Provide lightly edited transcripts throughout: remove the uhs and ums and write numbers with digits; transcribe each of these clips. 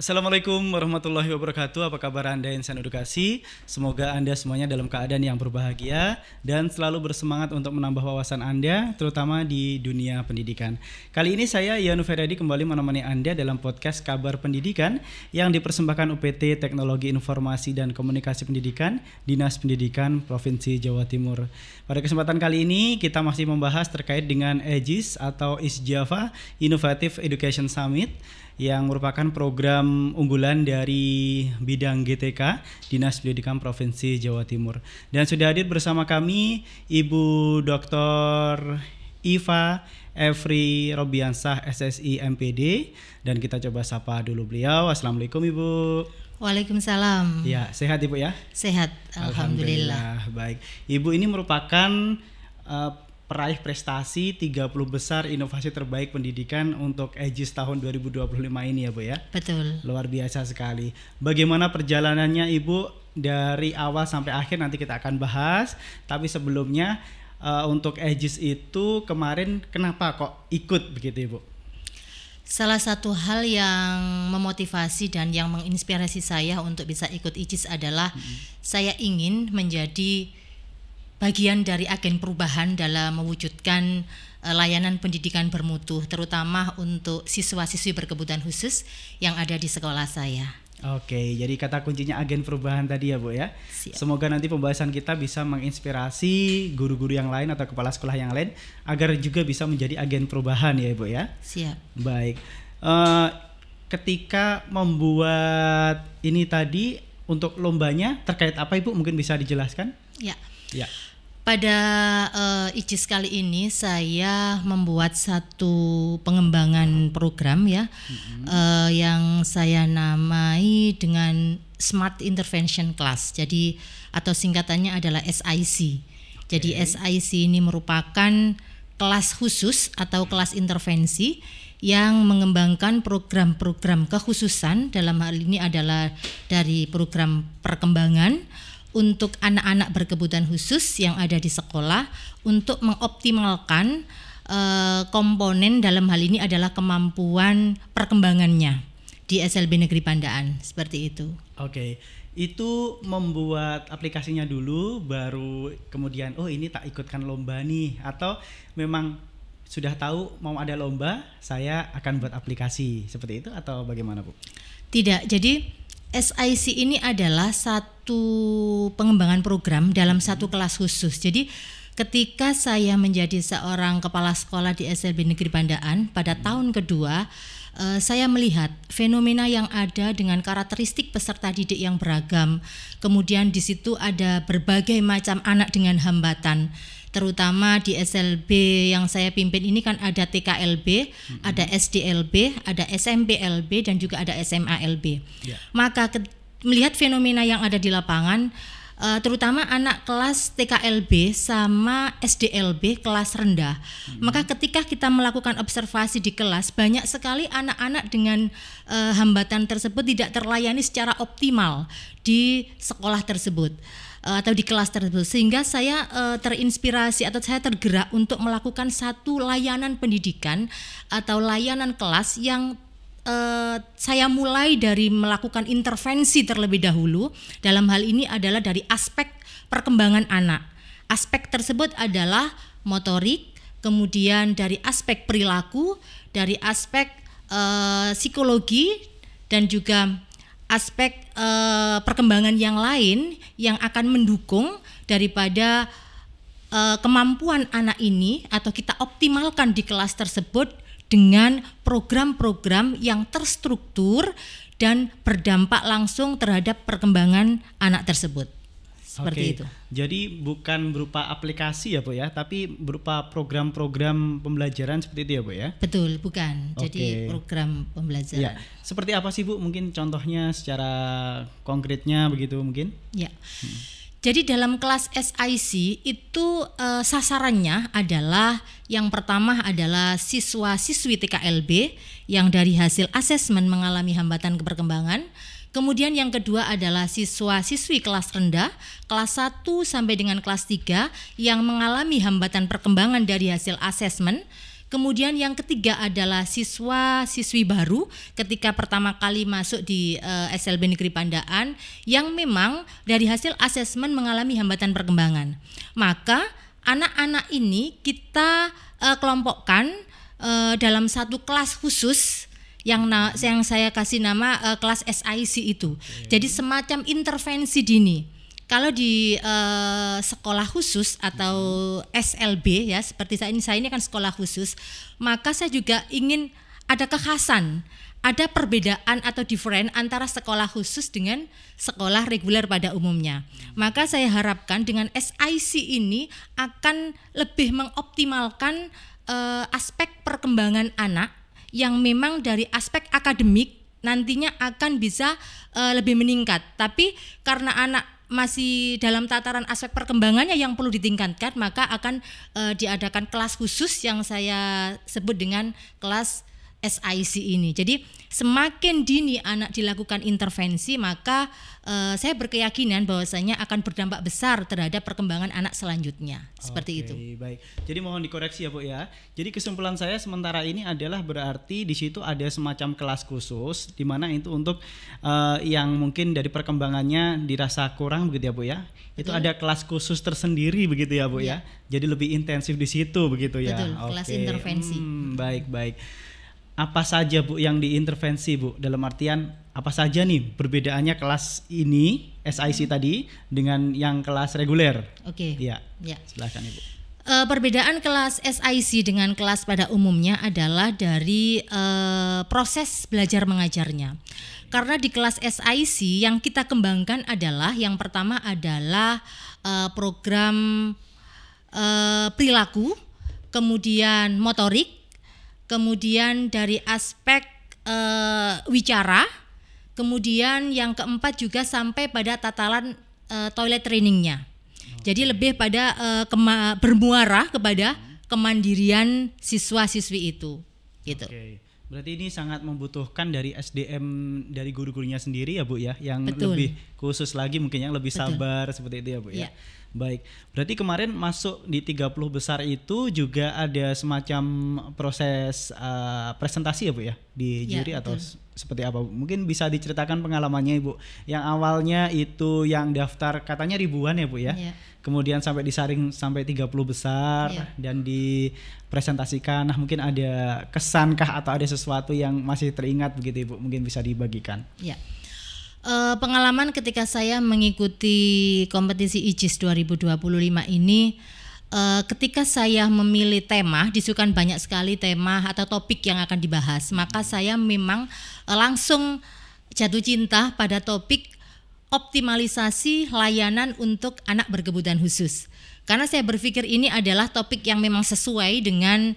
Assalamualaikum warahmatullahi wabarakatuh. Apa kabar Anda insan edukasi? Semoga Anda semuanya dalam keadaan yang berbahagia dan selalu bersemangat untuk menambah wawasan Anda, terutama di dunia pendidikan. Kali ini saya Yanu Feryadi kembali menemani Anda dalam podcast Kabar Pendidikan yang dipersembahkan UPT Teknologi Informasi dan Komunikasi Pendidikan, Dinas Pendidikan Provinsi Jawa Timur. Pada kesempatan kali ini kita masih membahas terkait dengan EJIS atau East Java Innovative Education Summit yang merupakan program unggulan dari bidang GTK Dinas Pendidikan Provinsi Jawa Timur. Dan sudah hadir bersama kami Ibu Dr. Iva Efri Robiansah SSI MPD, dan kita coba sapa dulu beliau. Assalamualaikum Ibu. Waalaikumsalam. Ya, sehat Ibu ya? Sehat, Alhamdulillah. Baik. Ibu ini merupakan peraih prestasi 30 besar inovasi terbaik pendidikan untuk EJIS tahun 2025 ini ya Bu ya? Betul. Luar biasa sekali. Bagaimana perjalanannya Ibu dari awal sampai akhir nanti kita akan bahas. Tapi sebelumnya untuk EJIS itu kemarin kenapa kok ikut begitu Ibu? Salah satu hal yang memotivasi dan yang menginspirasi saya untuk bisa ikut EJIS adalah saya ingin menjadi bagian dari agen perubahan dalam mewujudkan layanan pendidikan bermutu, terutama untuk siswa-siswi berkebutuhan khusus yang ada di sekolah saya. Oke, jadi kata kuncinya agen perubahan tadi ya Bu ya. Siap. Semoga nanti pembahasan kita bisa menginspirasi guru-guru yang lain atau kepala sekolah yang lain agar juga bisa menjadi agen perubahan ya Bu ya. Siap. Baik, ketika membuat ini tadi untuk lombanya terkait apa Ibu, mungkin bisa dijelaskan? Ya. Ya. Pada EJIS kali ini saya membuat satu pengembangan program ya, yang saya namai dengan Smart Intervention Class. Jadi atau singkatannya adalah SIC. Jadi SIC ini merupakan kelas khusus atau kelas intervensi yang mengembangkan program-program kekhususan, dalam hal ini adalah dari program perkembangan untuk anak-anak berkebutuhan khusus yang ada di sekolah untuk mengoptimalkan komponen, dalam hal ini adalah kemampuan perkembangannya di SLB Negeri Pandaan, seperti itu. Oke, itu membuat aplikasinya dulu baru kemudian ini tak ikutkan lomba nih, atau memang sudah tahu mau ada lomba saya akan buat aplikasi seperti itu atau bagaimana Bu? Tidak, jadi SIC ini adalah satu pengembangan program dalam satu kelas khusus. Jadi ketika saya menjadi seorang kepala sekolah di SLB Negeri Pandaan pada tahun kedua, saya melihat fenomena yang ada dengan karakteristik peserta didik yang beragam. Kemudian di situ ada berbagai macam anak dengan hambatan. Terutama di SLB yang saya pimpin ini kan ada TKLB, ada SDLB, ada SMPLB, dan juga ada SMALB. Maka melihat fenomena yang ada di lapangan, terutama anak kelas TKLB sama SDLB kelas rendah. Maka ketika kita melakukan observasi di kelas, banyak sekali anak-anak dengan hambatan tersebut tidak terlayani secara optimal di sekolah tersebut atau di kelas tersebut, sehingga saya terinspirasi atau saya tergerak untuk melakukan satu layanan pendidikan atau layanan kelas yang saya mulai dari melakukan intervensi terlebih dahulu. Dalam hal ini adalah dari aspek perkembangan anak. Aspek tersebut adalah motorik, kemudian dari aspek perilaku, dari aspek psikologi, dan juga aspek perkembangan yang lain yang akan mendukung daripada kemampuan anak ini atau kita optimalkan di kelas tersebut dengan program-program yang terstruktur dan berdampak langsung terhadap perkembangan anak tersebut. Seperti itu. Jadi bukan berupa aplikasi ya Bu ya, tapi berupa program-program pembelajaran seperti itu ya Bu ya? Betul, bukan. Jadi program pembelajaran. Ya. Seperti apa sih Bu? Mungkin contohnya secara konkretnya begitu mungkin? Ya. Jadi dalam kelas SIC itu sasarannya adalah yang pertama adalah siswa-siswi TKLB yang dari hasil asesmen mengalami hambatan perkembangan. Kemudian yang kedua adalah siswa-siswi kelas rendah, kelas 1 sampai dengan kelas 3 yang mengalami hambatan perkembangan dari hasil asesmen. Kemudian yang ketiga adalah siswa-siswi baru ketika pertama kali masuk di SLB Negeri Pandaan yang memang dari hasil asesmen mengalami hambatan perkembangan. Maka anak-anak ini kita kelompokkan dalam satu kelas khusus yang saya kasih nama kelas SIC itu. Jadi semacam intervensi dini. Kalau di sekolah khusus atau SLB ya, seperti saya ini kan sekolah khusus, maka saya juga ingin ada kekhasan, ada perbedaan atau different antara sekolah khusus dengan sekolah reguler pada umumnya. Maka saya harapkan dengan SIC ini akan lebih mengoptimalkan aspek perkembangan anak yang memang dari aspek akademik nantinya akan bisa lebih meningkat. Tapi karena anak masih dalam tataran aspek perkembangannya yang perlu ditingkatkan, maka akan diadakan kelas khusus yang saya sebut dengan kelas SIC ini. Jadi semakin dini anak dilakukan intervensi, maka saya berkeyakinan bahwasanya akan berdampak besar terhadap perkembangan anak selanjutnya. Seperti itu. Baik. Jadi mohon dikoreksi ya Bu ya. Jadi kesimpulan saya sementara ini adalah berarti di situ ada semacam kelas khusus di mana itu untuk yang mungkin dari perkembangannya dirasa kurang begitu ya Bu ya. Itu ada kelas khusus tersendiri begitu ya Bu ya. Jadi lebih intensif di situ begitu ya. Betul, kelas intervensi. Baik. Apa saja Bu yang diintervensi Bu? Dalam artian apa saja nih perbedaannya kelas ini SIC tadi dengan yang kelas reguler? Oke. Ya. Silakan Ibu. Perbedaan kelas SIC dengan kelas pada umumnya adalah dari proses belajar mengajarnya. Karena di kelas SIC yang kita kembangkan adalah yang pertama adalah program perilaku, kemudian motorik, kemudian dari aspek wicara, kemudian yang keempat juga sampai pada tataran toilet trainingnya. Jadi lebih pada bermuara kepada kemandirian siswa-siswi itu. Gitu. Berarti ini sangat membutuhkan dari SDM dari guru-gurunya sendiri ya Bu ya, yang Betul. lebih khusus lagi mungkin yang lebih sabar seperti itu ya Bu ya. Baik, berarti kemarin masuk di 30 besar itu juga ada semacam proses presentasi ya Bu ya di juri atau seperti apa? Mungkin bisa diceritakan pengalamannya Ibu. Yang awalnya itu yang daftar katanya ribuan ya Bu ya. Kemudian sampai disaring sampai 30 besar dan dipresentasikan. Nah, mungkin ada kesankah atau ada sesuatu yang masih teringat begitu Ibu? Mungkin bisa dibagikan. Ya. Pengalaman ketika saya mengikuti kompetisi IJIS 2025 ini, ketika saya memilih tema, disukan banyak sekali tema atau topik yang akan dibahas, maka saya memang langsung jatuh cinta pada topik optimalisasi layanan untuk anak berkebutuhan khusus. Karena saya berpikir ini adalah topik yang memang sesuai dengan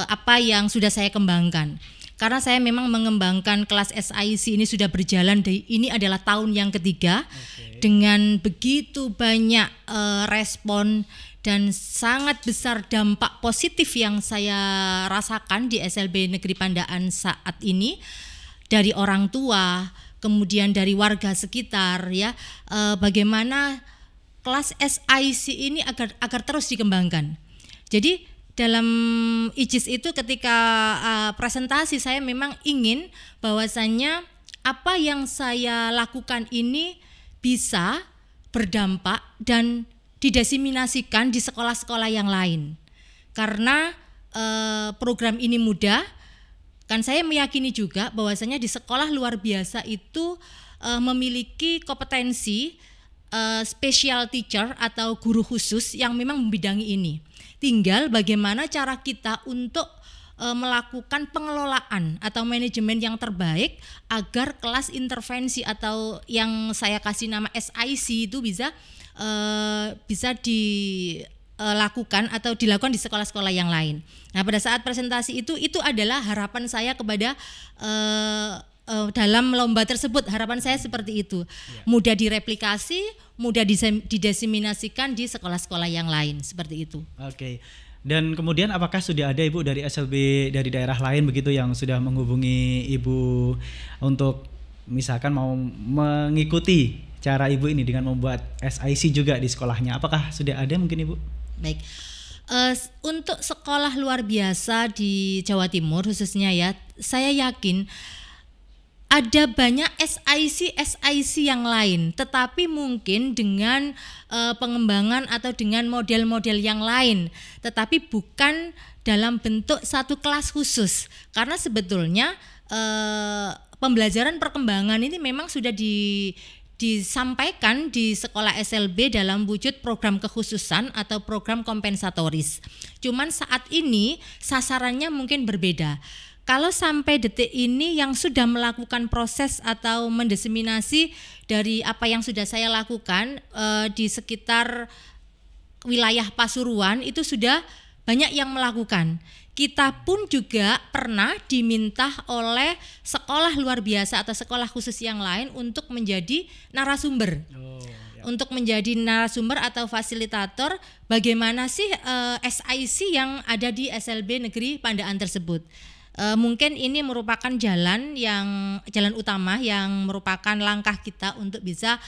apa yang sudah saya kembangkan. Karena saya memang mengembangkan kelas SIC ini sudah berjalan, ini adalah tahun yang ketiga dengan begitu banyak respon dan sangat besar dampak positif yang saya rasakan di SLB Negeri Pandaan saat ini dari orang tua, kemudian dari warga sekitar ya, bagaimana kelas SIC ini agar terus dikembangkan. Jadi dalam IJIS itu ketika presentasi saya memang ingin bahwasannya apa yang saya lakukan ini bisa berdampak dan didiseminasikan di sekolah-sekolah yang lain. Karena program ini mudah, kan saya meyakini juga bahwasannya di sekolah luar biasa itu memiliki kompetensi special teacher atau guru khusus yang memang membidangi ini. Tinggal bagaimana cara kita untuk melakukan pengelolaan atau manajemen yang terbaik agar kelas intervensi atau yang saya kasih nama SIC itu bisa dilakukan atau dilakukan di sekolah-sekolah yang lain. Nah, pada saat presentasi itu adalah harapan saya kepada dalam lomba tersebut, harapan saya seperti itu. Mudah direplikasi, mudah didiseminasikan di sekolah-sekolah yang lain, seperti itu. Oke. Dan kemudian apakah sudah ada Ibu dari SLB dari daerah lain begitu yang sudah menghubungi Ibu untuk misalkan mau mengikuti cara Ibu ini dengan membuat SIC juga di sekolahnya? Apakah sudah ada mungkin Ibu? Baik. Untuk sekolah luar biasa di Jawa Timur khususnya ya, saya yakin ada banyak SIC yang lain, tetapi mungkin dengan pengembangan atau dengan model-model yang lain, tetapi bukan dalam bentuk satu kelas khusus. Karena sebetulnya pembelajaran perkembangan ini memang sudah disampaikan di sekolah SLB dalam wujud program kekhususan atau program kompensatoris. Cuman saat ini sasarannya mungkin berbeda. Kalau sampai detik ini yang sudah melakukan proses atau mendiseminasi dari apa yang sudah saya lakukan di sekitar wilayah Pasuruan itu sudah banyak yang melakukan. Kita pun juga pernah diminta oleh sekolah luar biasa atau sekolah khusus yang lain untuk menjadi narasumber. Untuk menjadi narasumber atau fasilitator bagaimana sih SIC yang ada di SLB Negeri Pandaan tersebut. Mungkin ini merupakan jalan utama yang merupakan langkah kita untuk bisa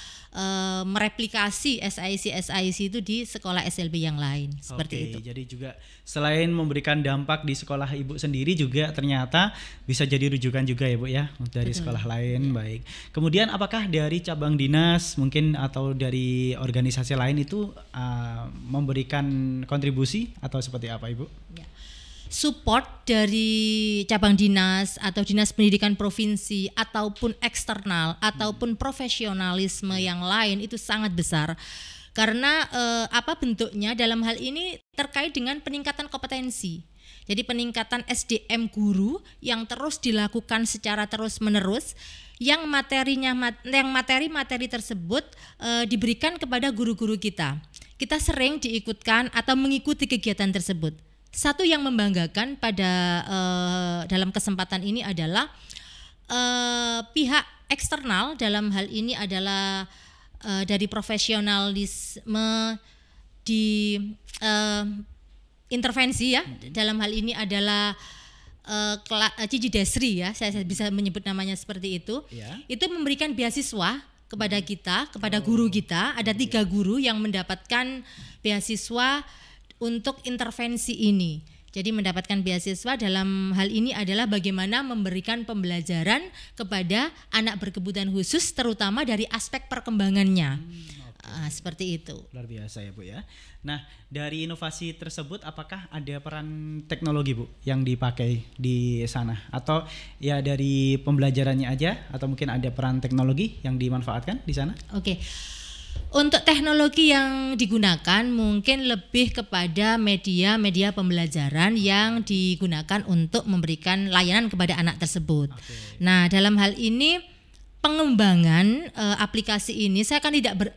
mereplikasi SIC itu di sekolah SLB yang lain seperti itu. Jadi juga selain memberikan dampak di sekolah Ibu sendiri juga ternyata bisa jadi rujukan juga ya Bu ya dari sekolah lain. Baik. Kemudian apakah dari cabang dinas mungkin atau dari organisasi lain itu memberikan kontribusi atau seperti apa Ibu? Ya. Support dari cabang dinas atau dinas pendidikan provinsi ataupun eksternal ataupun profesionalisme yang lain itu sangat besar karena apa bentuknya dalam hal ini terkait dengan peningkatan kompetensi. Jadi peningkatan SDM guru yang terus dilakukan secara terus menerus yang materi tersebut diberikan kepada guru-guru kita. Kita sering diikutkan atau mengikuti kegiatan tersebut. Satu yang membanggakan pada dalam kesempatan ini adalah pihak eksternal dalam hal ini adalah dari profesionalisme di intervensi ya. Dalam hal ini adalah Cici Desri ya, saya bisa menyebut namanya seperti itu. Ya. Itu memberikan beasiswa kepada kita, kepada guru kita. Ada 3 guru yang mendapatkan beasiswa untuk intervensi ini. Jadi mendapatkan beasiswa dalam hal ini adalah bagaimana memberikan pembelajaran kepada anak berkebutuhan khusus terutama dari aspek perkembangannya. Seperti itu. Luar biasa ya Bu ya. Nah dari inovasi tersebut apakah ada peran teknologi Bu yang dipakai di sana? Atau ya dari pembelajarannya aja atau mungkin ada peran teknologi yang dimanfaatkan di sana? Oke. Untuk teknologi yang digunakan mungkin lebih kepada media pembelajaran yang digunakan untuk memberikan layanan kepada anak tersebut. Nah, dalam hal ini pengembangan aplikasi ini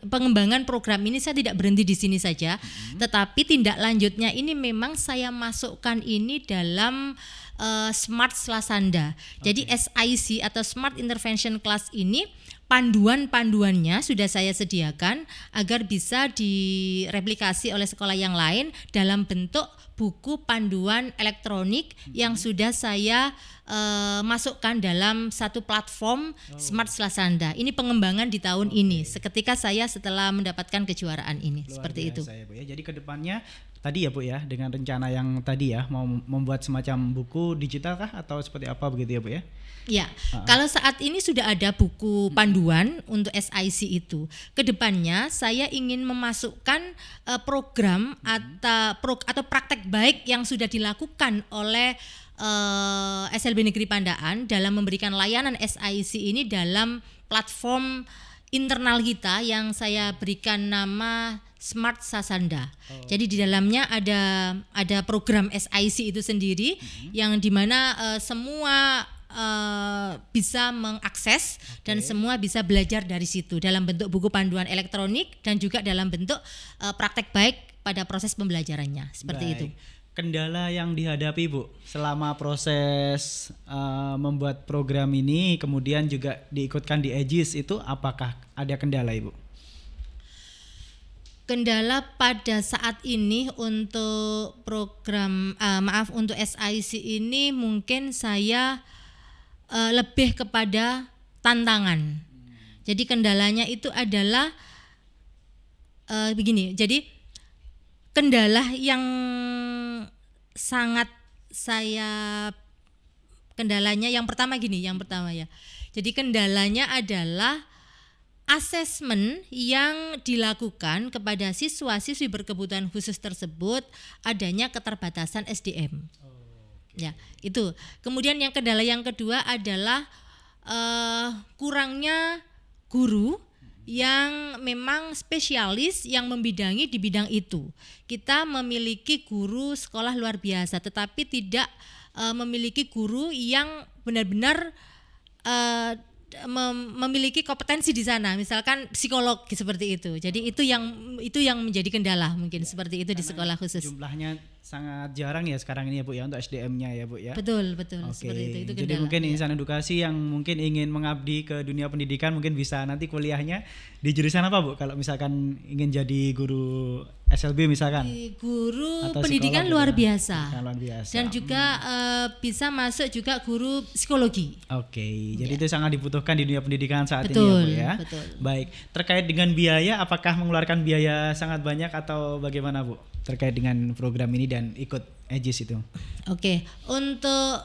pengembangan program ini saya tidak berhenti di sini saja, tetapi tindak lanjutnya ini memang saya masukkan ini dalam Smart Slasanda. Jadi SIC atau Smart Intervention Class ini panduannya sudah saya sediakan agar bisa direplikasi oleh sekolah yang lain dalam bentuk buku panduan elektronik yang sudah saya masukkan dalam satu platform Smart Slasanda. Ini pengembangan di tahun ini seketika saya setelah mendapatkan kejuaraan ini. Luar seperti itu. Ya, Bu, ya. Jadi kedepannya tadi ya Bu ya dengan rencana yang tadi ya mau membuat semacam buku digital kah atau seperti apa begitu ya Bu ya? Ya, kalau saat ini sudah ada buku panduan untuk SIC itu. Kedepannya saya ingin memasukkan program atau praktek baik yang sudah dilakukan oleh SLB Negeri Pandaan dalam memberikan layanan SIC ini dalam platform internal kita yang saya berikan nama Smart Sasanda. Jadi di dalamnya ada program SIC itu sendiri yang dimana semua bisa mengakses dan semua bisa belajar dari situ dalam bentuk buku panduan elektronik dan juga dalam bentuk praktek baik pada proses pembelajarannya seperti itu. Kendala yang dihadapi Bu selama proses membuat program ini kemudian juga diikutkan di Aegis itu apakah ada kendala Ibu? Kendala pada saat ini untuk program untuk SIC ini mungkin saya lebih kepada tantangan. Jadi kendalanya itu adalah begini. Jadi kendala yang sangat saya kendalanya yang pertama ya. Jadi kendalanya adalah asesmen yang dilakukan kepada siswa-siswi berkebutuhan khusus tersebut adanya keterbatasan SDM. Ya, itu. Kemudian yang kendala yang kedua adalah kurangnya guru yang memang spesialis yang membidangi di bidang itu. Kita memiliki guru sekolah luar biasa, tetapi tidak memiliki guru yang benar-benar memiliki kompetensi di sana, misalkan psikolog seperti itu. Jadi itu yang menjadi kendala mungkin seperti itu di sekolah khusus. Jumlahnya sangat jarang ya sekarang ini ya Bu ya untuk SDM-nya ya Bu ya. Betul Oke. seperti itu kendala. Jadi mungkin insan edukasi yang mungkin ingin mengabdi ke dunia pendidikan mungkin bisa nanti kuliahnya di jurusan apa Bu? Kalau misalkan ingin jadi guru SLB misalkan. Guru atau pendidikan luar biasa. Luar biasa. Dan juga bisa masuk juga guru psikologi. Oke. Jadi itu sangat dibutuhkan di dunia pendidikan saat ini Betul, ya Bu ya. betul. Baik. Terkait dengan biaya, apakah mengeluarkan biaya sangat banyak atau bagaimana Bu? Terkait dengan program ini dan ikut Aegis itu. Oke, untuk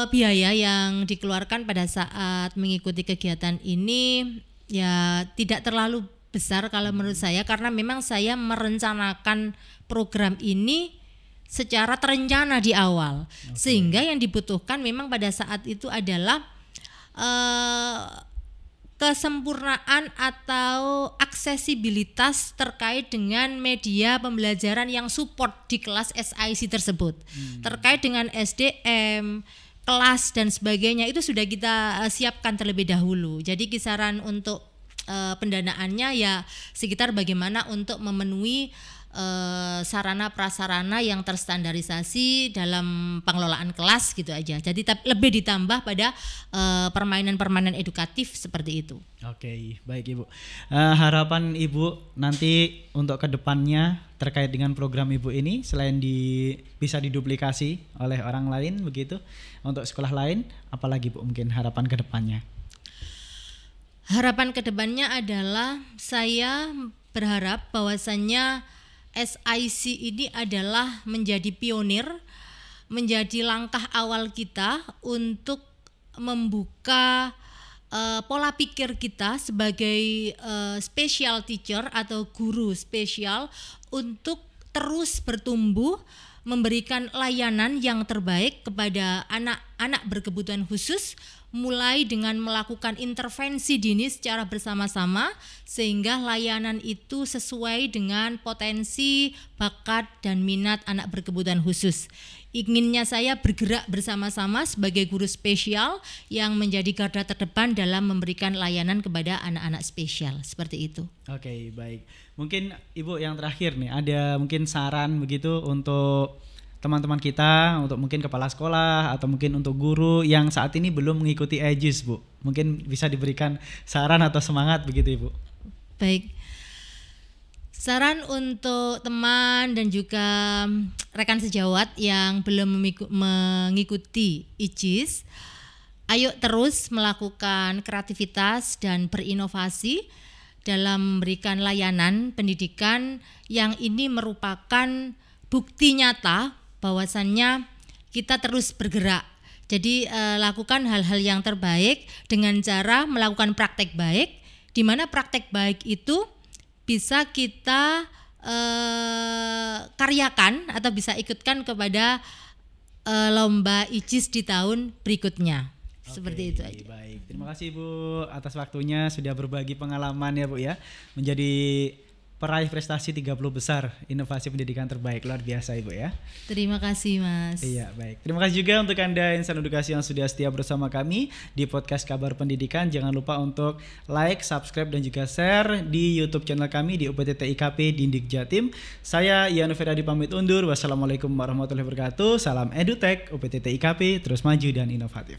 biaya yang dikeluarkan pada saat mengikuti kegiatan ini ya tidak terlalu besar kalau menurut saya, karena memang saya merencanakan program ini secara terencana di awal. Sehingga yang dibutuhkan memang pada saat itu adalah kesempurnaan atau aksesibilitas terkait dengan media pembelajaran yang support di kelas SIC tersebut. Terkait dengan SDM, kelas dan sebagainya itu sudah kita siapkan terlebih dahulu. Jadi kisaran untuk pendanaannya ya sekitar bagaimana untuk memenuhi sarana prasarana yang terstandarisasi dalam pengelolaan kelas gitu aja. Jadi lebih ditambah pada permainan-permainan edukatif seperti itu. Oke, baik Ibu. Harapan Ibu nanti untuk kedepannya terkait dengan program Ibu ini selain bisa diduplikasi oleh orang lain begitu untuk sekolah lain, apalagi Bu mungkin harapan kedepannya? Harapan kedepannya adalah saya berharap bahwasannya SIC ini adalah menjadi pionir, menjadi langkah awal kita untuk membuka pola pikir kita sebagai special teacher atau guru spesial untuk terus bertumbuh, memberikan layanan yang terbaik kepada anak-anak berkebutuhan khusus, mulai dengan melakukan intervensi dini secara bersama-sama sehingga layanan itu sesuai dengan potensi, bakat, dan minat anak berkebutuhan khusus. Inginnya saya bergerak bersama-sama sebagai guru spesial yang menjadi garda terdepan dalam memberikan layanan kepada anak-anak spesial, seperti itu. Oke, baik. Mungkin Ibu yang terakhir nih, ada mungkin saran begitu untuk teman-teman kita, untuk mungkin kepala sekolah atau mungkin untuk guru yang saat ini belum mengikuti Aegis Bu. Mungkin bisa diberikan saran atau semangat begitu Ibu. Baik. Saran untuk teman dan juga rekan sejawat yang belum mengikuti Aegis, ayo terus melakukan kreativitas dan berinovasi dalam memberikan layanan pendidikan yang ini merupakan bukti nyata bahwasannya kita terus bergerak. Jadi lakukan hal-hal yang terbaik dengan cara melakukan praktek baik, di mana praktek baik itu bisa kita karyakan atau bisa ikutkan kepada lomba Aegis di tahun berikutnya. Seperti itu aja. Baik, terima kasih Bu atas waktunya sudah berbagi pengalaman ya Bu ya, menjadi peraih prestasi 30 besar inovasi pendidikan terbaik. Luar biasa Ibu ya. Terima kasih Mas. Iya, baik. Terima kasih juga untuk Anda insan edukasi yang sudah setia bersama kami di podcast Kabar Pendidikan. Jangan lupa untuk like, subscribe dan juga share di YouTube channel kami di UPTT IKP Dindik Jatim. Saya Ianu Feradi pamit undur. Wassalamualaikum warahmatullahi wabarakatuh. Salam EduTech UPTT IKP, terus maju dan inovatif.